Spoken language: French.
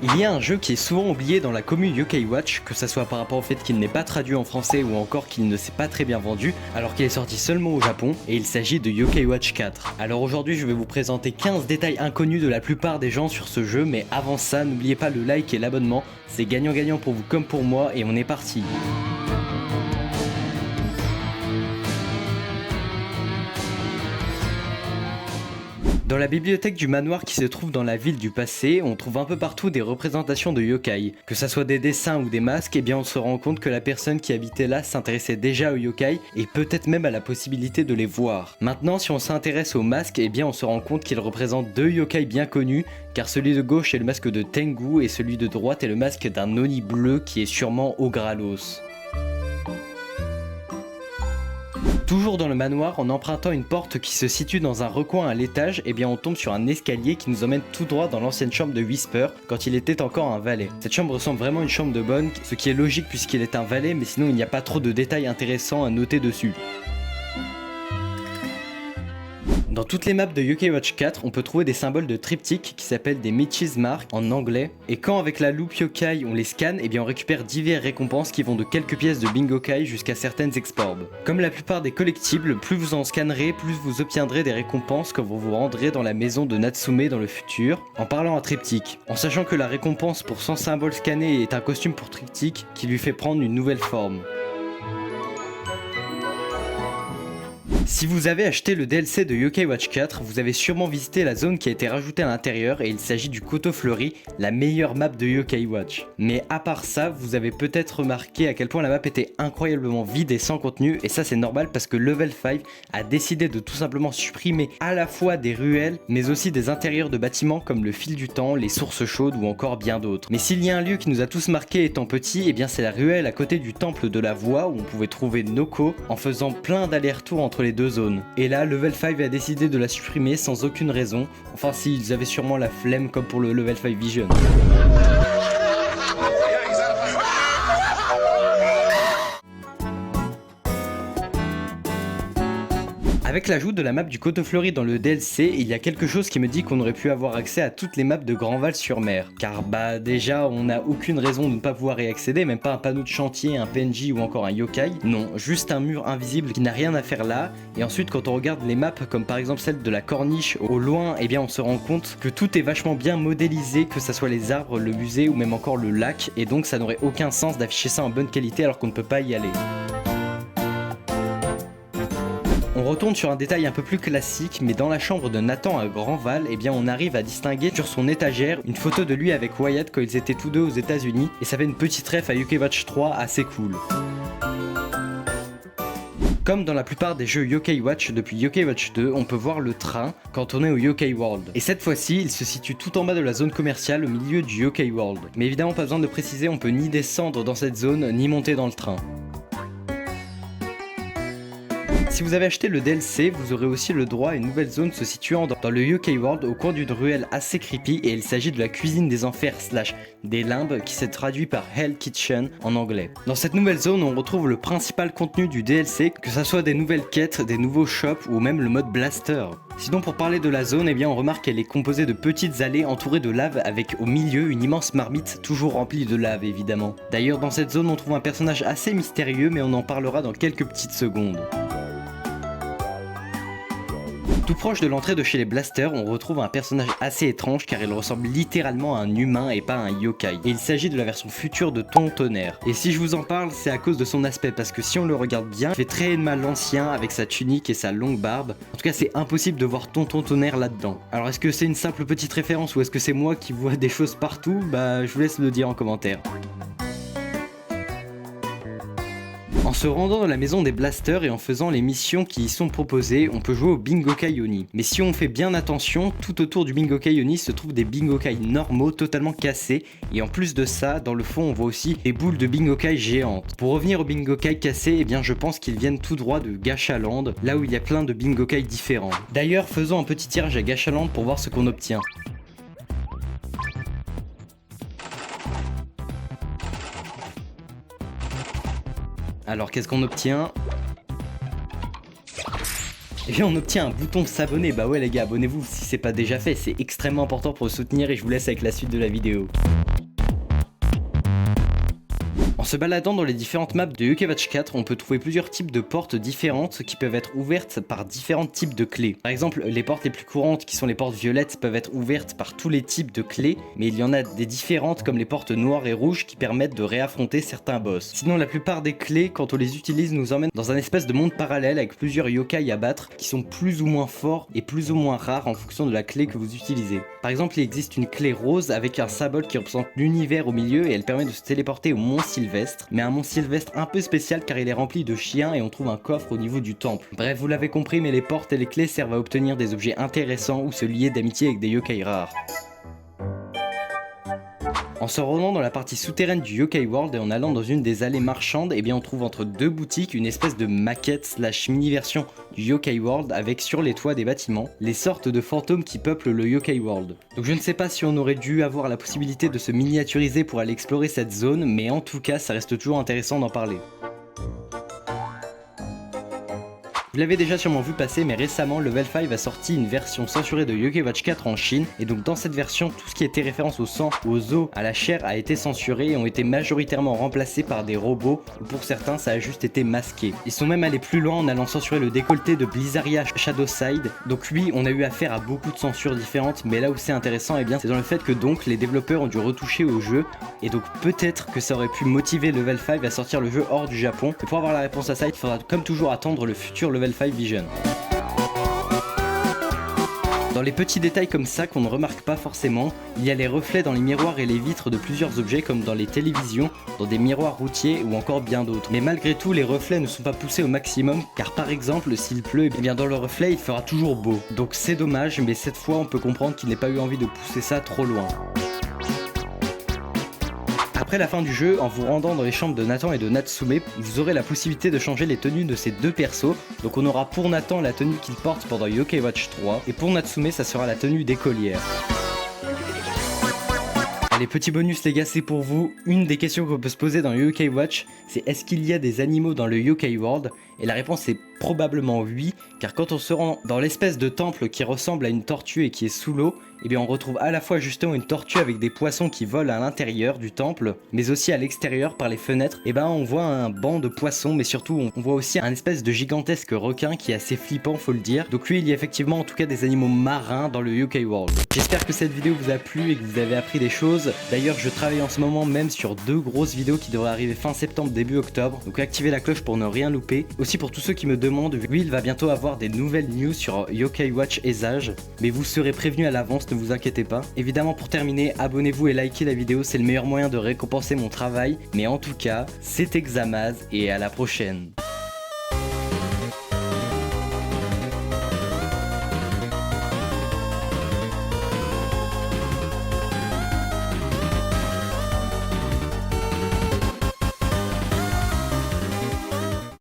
Il y a un jeu qui est souvent oublié dans la commu Yokai Watch, que ça soit par rapport au fait qu'il n'est pas traduit en français ou encore qu'il ne s'est pas très bien vendu, alors qu'il est sorti seulement au Japon, et il s'agit de Yokai Watch 4. Alors aujourd'hui je vais vous présenter 15 détails inconnus de la plupart des gens sur ce jeu, mais avant ça n'oubliez pas le like et l'abonnement, c'est gagnant-gagnant pour vous comme pour moi et on est parti. Dans la bibliothèque du manoir qui se trouve dans la ville du passé, on trouve un peu partout des représentations de yokai. Que ça soit des dessins ou des masques, eh bien on se rend compte que la personne qui habitait là s'intéressait déjà aux yokai et peut-être même à la possibilité de les voir. Maintenant, si on s'intéresse aux masques, eh bien on se rend compte qu'ils représentent deux yokai bien connus, car celui de gauche est le masque de Tengu et celui de droite est le masque d'un Oni bleu qui est sûrement Ogralos. Toujours dans le manoir, en empruntant une porte qui se situe dans un recoin à l'étage, eh bien on tombe sur un escalier qui nous emmène tout droit dans l'ancienne chambre de Whisper, quand il était encore un valet. Cette chambre ressemble vraiment à une chambre de bonne, ce qui est logique puisqu'il est un valet, mais sinon il n'y a pas trop de détails intéressants à noter dessus. Dans toutes les maps de Yokai Watch 4, on peut trouver des symboles de triptyque qui s'appellent des Michi's Mark en anglais. Et quand avec la loupe Yokai on les scanne, eh bien on récupère diverses récompenses qui vont de quelques pièces de Bingokai jusqu'à certaines exporbes. Comme la plupart des collectibles, plus vous en scannerez, plus vous obtiendrez des récompenses quand vous vous rendrez dans la maison de Natsume dans le futur, en parlant à triptyque. En sachant que la récompense pour 100 symboles scannés est un costume pour triptyque qui lui fait prendre une nouvelle forme. Si vous avez acheté le DLC de Yokai Watch 4, vous avez sûrement visité la zone qui a été rajoutée à l'intérieur et il s'agit du Koto Fleuri, la meilleure map de Yokai Watch. Mais à part ça, vous avez peut-être remarqué à quel point la map était incroyablement vide et sans contenu, et ça c'est normal parce que Level 5 a décidé de tout simplement supprimer à la fois des ruelles, mais aussi des intérieurs de bâtiments comme le fil du temps, les sources chaudes ou encore bien d'autres. Mais s'il y a un lieu qui nous a tous marqué étant petit, eh bien c'est la ruelle à côté du temple de la voix où on pouvait trouver Noko en faisant plein d'allers-retours entre les deux zones. Et là, Level 5 a décidé de la supprimer sans aucune raison. Enfin si, ils avaient sûrement la flemme comme pour le Level 5 Vision. Avec l'ajout de la map du Koto Fleuri dans le DLC, il y a quelque chose qui me dit qu'on aurait pu avoir accès à toutes les maps de Grandval-sur-Mer. Car bah déjà, on n'a aucune raison de ne pas pouvoir y accéder, même pas un panneau de chantier, un PNJ ou encore un yokai. Non, juste un mur invisible qui n'a rien à faire là. Et ensuite, quand on regarde les maps, comme par exemple celle de la corniche au loin, eh bien on se rend compte que tout est vachement bien modélisé, que ça soit les arbres, le musée ou même encore le lac. Et donc ça n'aurait aucun sens d'afficher ça en bonne qualité alors qu'on ne peut pas y aller. On retourne sur un détail un peu plus classique, mais dans la chambre de Nathan à Grandval, eh bien on arrive à distinguer sur son étagère une photo de lui avec Wyatt quand ils étaient tous deux aux États-Unis, et ça fait une petite ref à Yokai Watch 3 assez cool. Comme dans la plupart des jeux Yokai Watch depuis Yokai Watch 2, on peut voir le train quand on est au Yokai World. Et cette fois-ci, il se situe tout en bas de la zone commerciale au milieu du Yokai World. Mais évidemment pas besoin de préciser, on peut ni descendre dans cette zone, ni monter dans le train. Si vous avez acheté le DLC, vous aurez aussi le droit à une nouvelle zone se situant dans le Yokai World au coin d'une ruelle assez creepy, et il s'agit de la cuisine des enfers / des limbes qui s'est traduit par Hell Kitchen en anglais. Dans cette nouvelle zone, on retrouve le principal contenu du DLC, que ça soit des nouvelles quêtes, des nouveaux shops ou même le mode blaster. Sinon pour parler de la zone, eh bien on remarque qu'elle est composée de petites allées entourées de lave avec au milieu une immense marmite toujours remplie de lave évidemment. D'ailleurs dans cette zone on trouve un personnage assez mystérieux, mais on en parlera dans quelques petites secondes. Tout proche de l'entrée de chez les Blasters, on retrouve un personnage assez étrange car il ressemble littéralement à un humain et pas à un yokai. Et il s'agit de la version future de Ton Tonnerre. Et si je vous en parle, c'est à cause de son aspect, parce que si on le regarde bien, il fait très mal l'ancien avec sa tunique et sa longue barbe. En tout cas, c'est impossible de voir Tonton Tonnerre là-dedans. Alors est-ce que c'est une simple petite référence ou est-ce que c'est moi qui vois des choses partout? Bah je vous laisse le dire en commentaire. En se rendant dans la maison des Blasters et en faisant les missions qui y sont proposées, on peut jouer au Bingokai Oni. Mais si on fait bien attention, tout autour du Bingokai Oni se trouvent des Bingokai normaux totalement cassés, et en plus de ça, dans le fond on voit aussi des boules de Bingokai géantes. Pour revenir aux Bingokai cassés, eh bien je pense qu'ils viennent tout droit de Gachaland, là où il y a plein de Bingokai différents. D'ailleurs faisons un petit tirage à Gachaland pour voir ce qu'on obtient. Alors qu'est-ce qu'on obtient? Et bien on obtient un bouton s'abonner. Bah ouais les gars, abonnez-vous si c'est pas déjà fait, c'est extrêmement important pour le soutenir et je vous laisse avec la suite de la vidéo. En se baladant dans les différentes maps de Yokai Watch 4, on peut trouver plusieurs types de portes différentes qui peuvent être ouvertes par différents types de clés. Par exemple, les portes les plus courantes qui sont les portes violettes peuvent être ouvertes par tous les types de clés, mais il y en a des différentes comme les portes noires et rouges qui permettent de réaffronter certains boss. Sinon, la plupart des clés, quand on les utilise, nous emmènent dans un espèce de monde parallèle avec plusieurs yokai à battre qui sont plus ou moins forts et plus ou moins rares en fonction de la clé que vous utilisez. Par exemple, il existe une clé rose avec un symbole qui représente l'univers au milieu et elle permet de se téléporter au mont Sylvestre, mais un mont Sylvestre un peu spécial car il est rempli de chiens et on trouve un coffre au niveau du temple. Bref, vous l'avez compris, mais les portes et les clés servent à obtenir des objets intéressants ou se lier d'amitié avec des yokai rares. En se rendant dans la partie souterraine du Yokai World et en allant dans une des allées marchandes, eh bien on trouve entre deux boutiques une espèce de maquette slash mini version du Yokai World avec sur les toits des bâtiments les sortes de fantômes qui peuplent le Yokai World. Donc je ne sais pas si on aurait dû avoir la possibilité de se miniaturiser pour aller explorer cette zone, mais en tout cas ça reste toujours intéressant d'en parler. Vous l'avez déjà sûrement vu passer, mais récemment Level 5 a sorti une version censurée de Yokai Watch 4 en Chine, et donc dans cette version, tout ce qui était référence au sang, aux os, à la chair a été censuré et ont été majoritairement remplacés par des robots, ou pour certains ça a juste été masqué. Ils sont même allés plus loin en allant censurer le décolleté de Blizzaria Shadowside, donc oui, on a eu affaire à beaucoup de censures différentes, mais là où c'est intéressant, eh bien c'est dans le fait que donc les développeurs ont dû retoucher au jeu, et donc peut-être que ça aurait pu motiver Level 5 à sortir le jeu hors du Japon, et pour avoir la réponse à ça, il faudra comme toujours attendre le futur Level 5 Vision. Dans les petits détails comme ça qu'on ne remarque pas forcément, il y a les reflets dans les miroirs et les vitres de plusieurs objets comme dans les télévisions, dans des miroirs routiers ou encore bien d'autres. Mais malgré tout, les reflets ne sont pas poussés au maximum car par exemple, s'il pleut, eh bien dans le reflet il fera toujours beau. Donc c'est dommage, mais cette fois on peut comprendre qu'il n'ait pas eu envie de pousser ça trop loin. Après la fin du jeu, en vous rendant dans les chambres de Nathan et de Natsume, vous aurez la possibilité de changer les tenues de ces deux persos. Donc on aura pour Nathan la tenue qu'il porte pendant Yokai Watch 3 et pour Natsume ça sera la tenue d'écolière. Allez, petit bonus les gars, c'est pour vous. Une des questions qu'on peut se poser dans Yokai Watch, c'est est-ce qu'il y a des animaux dans le Yokai World? Et la réponse est probablement oui, car quand on se rend dans l'espèce de temple qui ressemble à une tortue et qui est sous l'eau, eh bien on retrouve à la fois justement une tortue avec des poissons qui volent à l'intérieur du temple, mais aussi à l'extérieur par les fenêtres, et ben on voit un banc de poissons, mais surtout on voit aussi un espèce de gigantesque requin qui est assez flippant, faut le dire. Donc oui, il y a effectivement en tout cas des animaux marins dans le Yokai World. J'espère que cette vidéo vous a plu et que vous avez appris des choses. D'ailleurs je travaille en ce moment même sur deux grosses vidéos qui devraient arriver fin septembre, début octobre, donc activez la cloche pour ne rien louper. Aussi pour tous ceux qui me demandent, oui il va bientôt avoir des nouvelles news sur Yokai Watch Ezage, mais vous serez prévenus à l'avance, ne vous inquiétez pas. Évidemment pour terminer, abonnez-vous et likez la vidéo, c'est le meilleur moyen de récompenser mon travail, mais en tout cas, c'était Xamaz et à la prochaine.